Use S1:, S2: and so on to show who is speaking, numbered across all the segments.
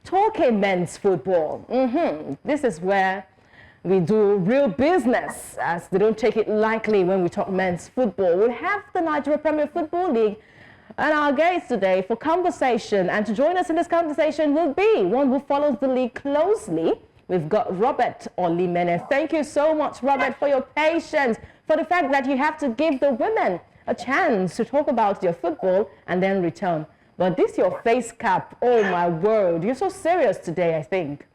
S1: talking men's football. This is where we do real business, as they don't take it lightly when we talk men's football. We have the Nigeria Premier Football League and our guest today for conversation. And to join us in this conversation will be one who follows the league closely. We've got Robert Olimene. Thank you so much, Robert, for your patience, for the fact that you have to give the women a chance to talk about your football and then return. But this your face cap, oh my word, you're so serious today, I think.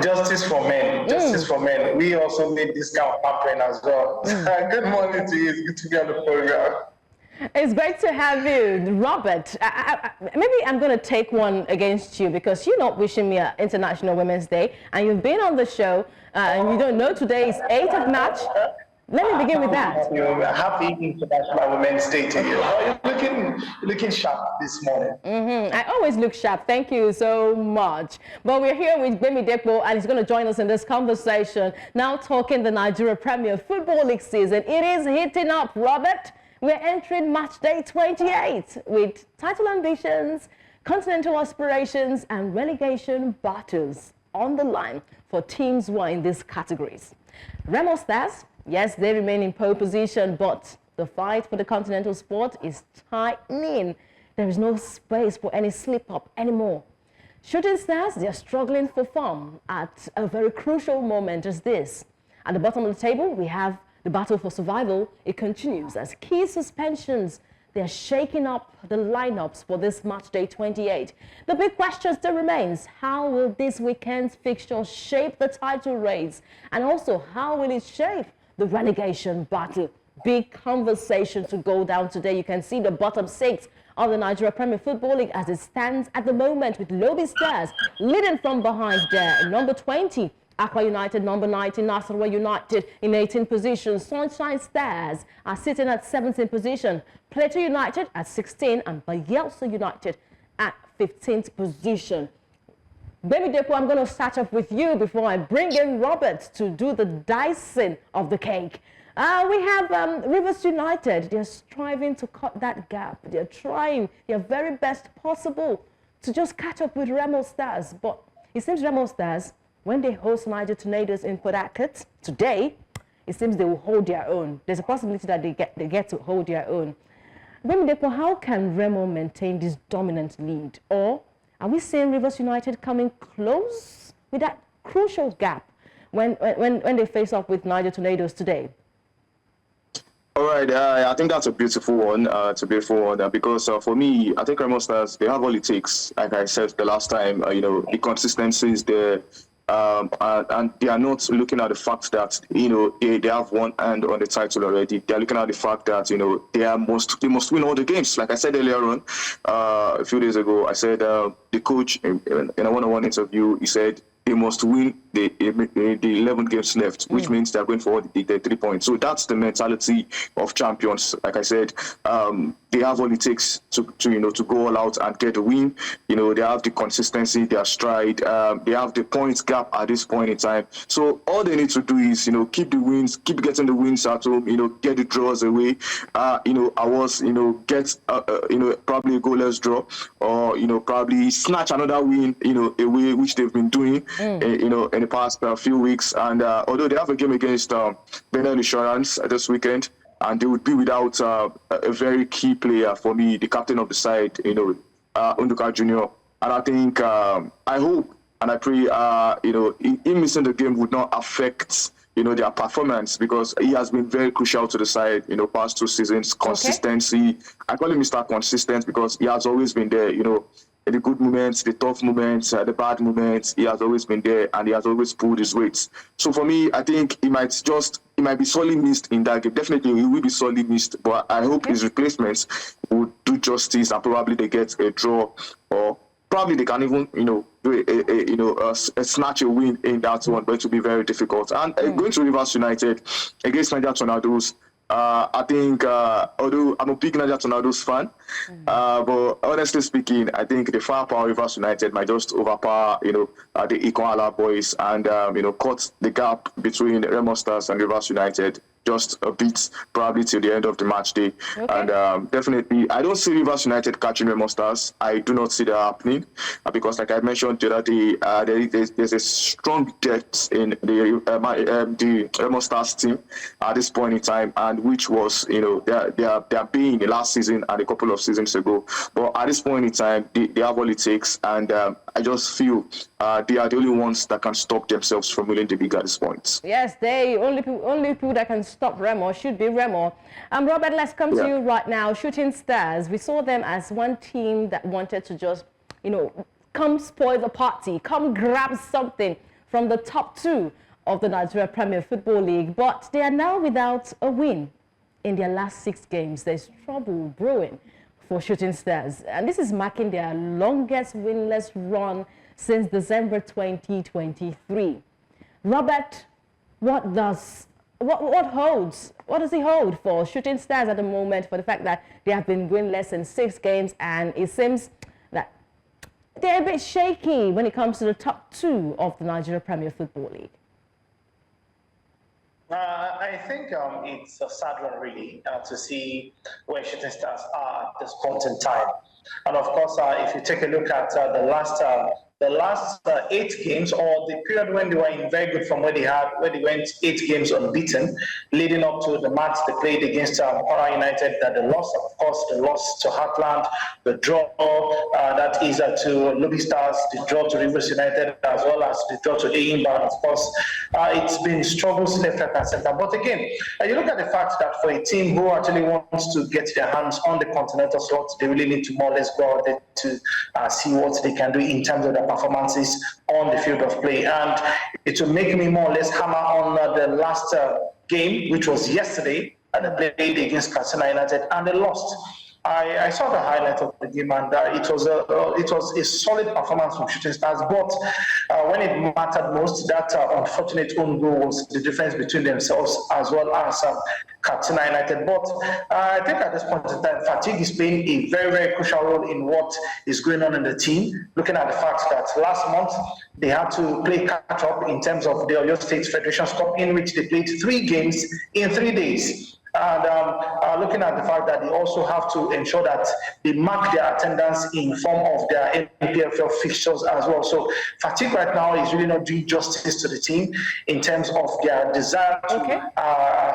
S2: Justice for men, justice for men. We also need this kind of pampering as well. Good morning to you. It's good to be on the program.
S1: It's great to have you, Robert. Maybe I'm going to take one against you because you're not wishing me an International Women's Day, and you've been on the show, and you don't know today is 8th of March. Let me begin with that.
S2: Happy International Women's Day to you. You're looking sharp this morning.
S1: I always look sharp. Thank you so much. But we're here with Bemi Depo, and he's going to join us in this conversation. Now talking the Nigeria Premier Football League season. It is heating up, Robert. We're entering match day 28 with title ambitions, continental aspirations, and relegation battles on the line for teams who are in these categories. Remo Stars, yes, they remain in pole position, but the fight for the continental spot is tightening. There is no space for any slip-up anymore. Shooting Stars, they are struggling for form at a very crucial moment as this. At the bottom of the table, we have the battle for survival. It continues as key suspensions. They are shaking up the lineups for this match day 28. The big question still remains: how will this weekend's fixture shape the title race? And also, how will it shape the relegation battle? Big conversation to go down today. You can see the bottom 6 of the Nigeria Premier Football League as it stands at the moment, with Lobby Stars leading from behind there. Number 20, Aqua United, number 19, Nasarawa United in 18th position. Sunshine Stars are sitting at 17th position. Plateau United at 16 and Bayelsa United at 15th position. Baby Depo, I'm going to start off with you before I bring in Robert to do the dicing of the cake. We have Rivers United. They're striving to cut that gap. They're trying their very best possible to just catch up with Remo Stars. But it seems Remo Stars, when they host Niger Tornadoes in Port Harcourt today, it seems they will hold their own. There's a possibility that they get to hold their own. Baby Depo, how can Remo maintain this dominant lead? Or are we seeing Rivers United coming close with that crucial gap when they face off with Niger Tornadoes today?
S3: All right, I think that's a beautiful one. Because for me, I think Remo Stars, they have all it takes. Like I said the last time, the consistency is there. And they are not looking at the fact that they have one hand on the title already. They are looking at the fact that they must win all the games. Like I said earlier on, a few days ago, I said the coach in a one-on-one interview, he said they must win the 11 games left, which means they're going for the 3 points. So that's the mentality of champions. Like I said, they have all it takes to go all out and get a win. They have the consistency, their stride, they have the points gap at this point in time. So all they need to do is keep the wins, keep getting the wins at home, get the draws away. Get probably a goalless draw, or probably snatch another win away, which they've been doing in the past few weeks. And although they have a game against Benin Insurance this weekend, and they would be without a very key player for me, the captain of the side, Unduka Jr. And I think, I hope and I pray, him missing the game would not affect, their performance, because he has been very crucial to the side, past 2 seasons. Consistency. Okay. I call him Mr. Consistent because he has always been there, the good moments, the tough moments, the bad moments. He has always been there, and he has always pulled his weight. So for me, I think he might be sorely missed in that game. Definitely, he will be sorely missed. But I hope his replacements will do justice, and probably they get a draw, or probably they can even, do snatch a win in that one. But it will be very difficult. And going to Rivers United against Niger Tornadoes, I think, although I'm a big Niger Tornadoes fan, but honestly speaking, I think the firepower Rivers United might just overpower, the Ikonala boys, and cut the gap between Remo Stars and Rivers United just a bit, probably till the end of the match day.
S1: Okay.
S3: And definitely, I don't see Rivers United catching Remo Stars. I do not see that happening because, like I mentioned the other day, there's a strong depth in the Remo Stars team at this point in time, and which was, they are being last season and a couple of seasons ago. But at this point in time, they have all it takes, and I just feel they are the only ones that can stop themselves from winning the league at this point.
S1: Yes, they only people that can stop Remo should be Remo. Robert, let's come to you right now. Shooting Stars, we saw them as one team that wanted to just, come spoil the party, come grab something from the top two of the Nigeria Premier Football League, but they are now without a win in their last 6 games. There's trouble brewing for Shooting Stars, and this is marking their longest winless run since December 2023. Robert, what does it hold for Shooting Stars at the moment, for the fact that they have been winless in 6 games, and it seems that they're a bit shaky when it comes to the top 2 of the Nigeria Premier Football League?
S2: I think it's a sad one, really, to see where Shooting Stars are at this point in time. And of course, if you take a look at the last 8 games, or the period when they were in very good form, where they went 8 games unbeaten, leading up to the match they played against Para United, that they lost. Of course, the loss to Heartland, the draw that is to Lobby Stars, the draw to Rivers United, as well as the draw to Eyimba. Of course, it's been struggles left, right, and center. But again, you look at the fact that for a team who actually wants to get their hands on the continental slot, they really need to more or less go out there to see what they can do in terms of their performances on the field of play. And it will make me more or less hammer on the last game, which was yesterday, and they played against Katsina United, and they lost. I saw the highlight of the game, and it was a solid performance from Shooting Stars. But when it mattered most, that unfortunate own goal was the difference between themselves as well as Katsina United. But I think at this point in time, fatigue is playing a very, very crucial role in what is going on in the team. Looking at the fact that last month they had to play catch up in terms of the Oyo State Federation Cup, in which they played 3 games in 3 days. And looking at the fact that they also have to ensure that they mark their attendance in form of their NPFL fixtures as well. So fatigue right now is really not doing justice to the team in terms of their desire to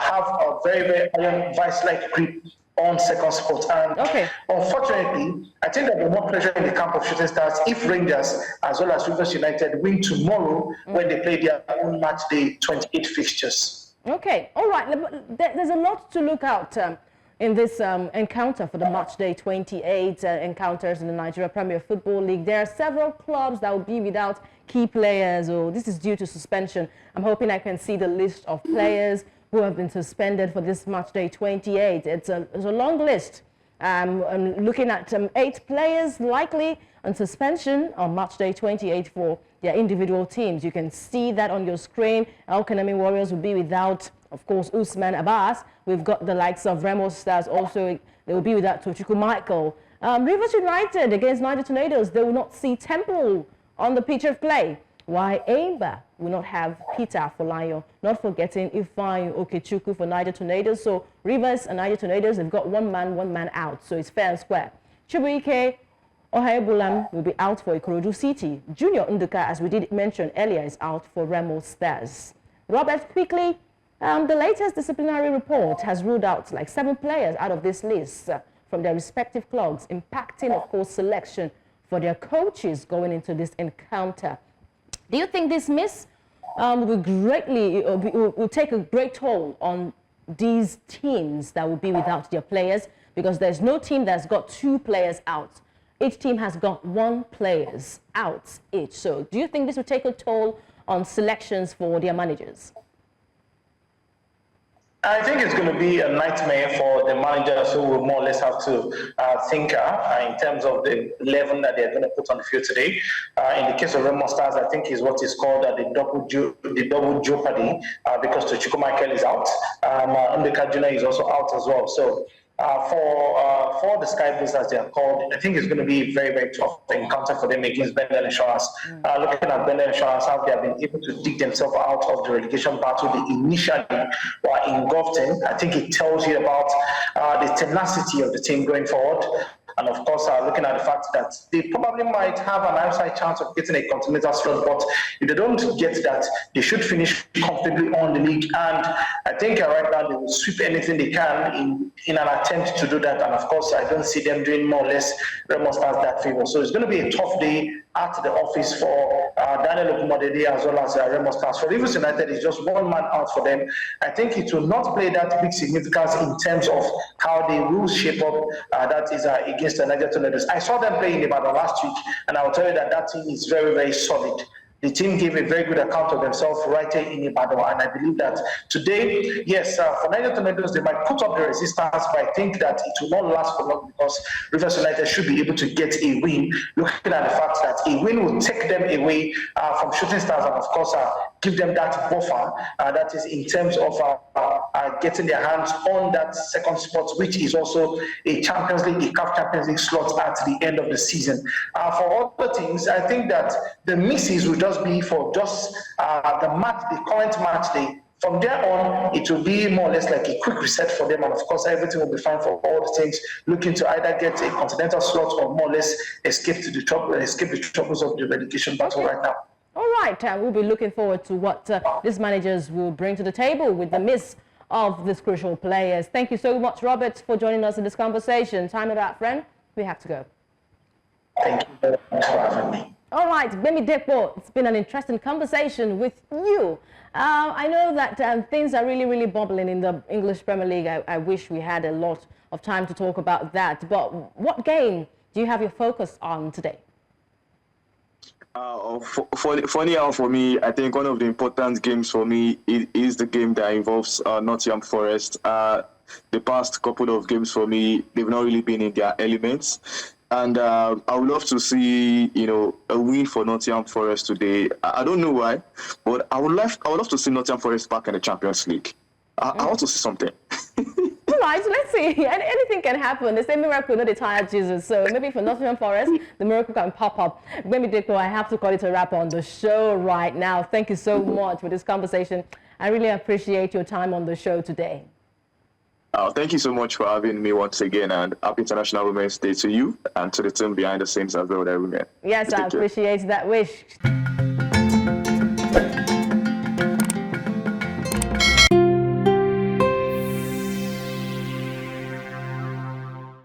S2: have a very, very iron vice-like grip on second spot. And unfortunately, I think there'll be more pressure in the camp of Shooting Stars if Rangers as well as Rivers United win tomorrow when they play their own match day 28 fixtures.
S1: Okay, all right. There's a lot to look out in this encounter for the match day 28 encounters in the Nigeria Premier Football League. There are several clubs that will be without key players, or this is due to suspension. I'm hoping I can see the list of players who have been suspended for this match day 28. It's a long list. I'm looking at 8 players likely on suspension on match day 28 for their individual teams. You can see that on your screen. El Kanemi Warriors will be without, of course, Usman Abbas. We've got the likes of Remo Stars also. They will be without Tochukwu Michael. Rivers United against Niger Tornadoes, they will not see Temple on the pitch of play. Why Eyimba will not have Peter Folayo, not forgetting Ifeanyi Okechukwu for Niger Tornadoes. So Rivers and Niger Tornadoes have got one man out. So it's fair and square. Chibuike Ohaebulam will be out for Ikorodu City. Junior Nduka, as we did mention earlier, is out for Remo Stars. Robert, quickly, the latest disciplinary report has ruled out like 7 players out of this list from their respective clubs, impacting, of course, selection for their coaches going into this encounter. Do you think this miss will take a great toll on these teams that will be without their players? Because there's no team that's got 2 players out. Each team has got 1 player out each. So do you think this will take a toll on selections for their managers?
S2: I think it's going to be a nightmare for the managers who will more or less have to think in terms of the 11 that they're going to put on the field today. In the case of Remo Stars, I think is what is called the double jeopardy because Tochukwu Michael is out. Ndeka Junior is also out as well. So For the Sky Blues, as they are called, I think it's going to be a very, very tough encounter for them against Bendel Insurance. Looking at Bendel Insurance, how they have been able to dig themselves out of the relegation battle they initially were engulfed in, I think it tells you about the tenacity of the team going forward. And of course, looking at the fact that they probably might have an outside chance of getting a continental slot, but if they don't get that, they should finish comfortably on the league. And I think right now they will sweep anything they can in an attempt to do that. And of course, I don't see them doing more or less Remo Stars that favor. So it's going to be a tough day at the office for Daniel Okumodede as well as Remo Stars. For Rivers United, it's just one man out for them. I think it will not play that big significance in terms of how they will shape up. That is against the Niger Tornadoes. I saw them play in Ibadan last week, and I will tell you that that team is very, very solid. The team gave a very good account of themselves right here in Ibadan, and I believe that today, yes, for Niger Tornadoes, they might put up the resistance, but I think that it will not last for long because Rivers United should be able to get a win, looking at the fact that a win will take them away from Shooting Stars and, of course, give them that buffer, that is in terms of getting their hands on that second spot, which is also a Champions League, a CAF Champions League slot at the end of the season. For other teams, I think that the misses will just be for just the current match day. From there on, it will be more or less like a quick reset for them, and of course, everything will be fine for all the teams looking to either get a continental slot or more or less escape the troubles of the relegation battle right now.
S1: All right, we'll be looking forward to what these managers will bring to the table with the miss of these crucial players. Thank you so much, Robert, for joining us in this conversation. Time it out, friend. We have to go.
S2: Thank you very much for having me.
S1: All right, Bemi Dekpo, it's been an interesting conversation with you. I know that things are really, really bubbling in the English Premier League. I wish we had a lot of time to talk about that. But what game do you have your focus on today?
S3: Funny how for me, I think one of the important games for me is the game that involves Nottingham Forest. The past couple of games for me, they've not really been in their elements. And I would love to see, a win for Nottingham Forest today. I don't know why, but I would love to see Nottingham Forest back in the Champions League. I want to see something.
S1: All right, so let's see. Anything can happen. They say miracle, not the tired Jesus. So maybe for Nottingham Forest, the miracle can pop up. Bemi Dekpo, I have to call it a wrap on the show right now. Thank you so much for this conversation. I really appreciate your time on the show today.
S3: Thank you so much for having me once again, and happy International Women's Day to you and to the team behind the scenes as well, women.
S1: Yes, I appreciate that wish.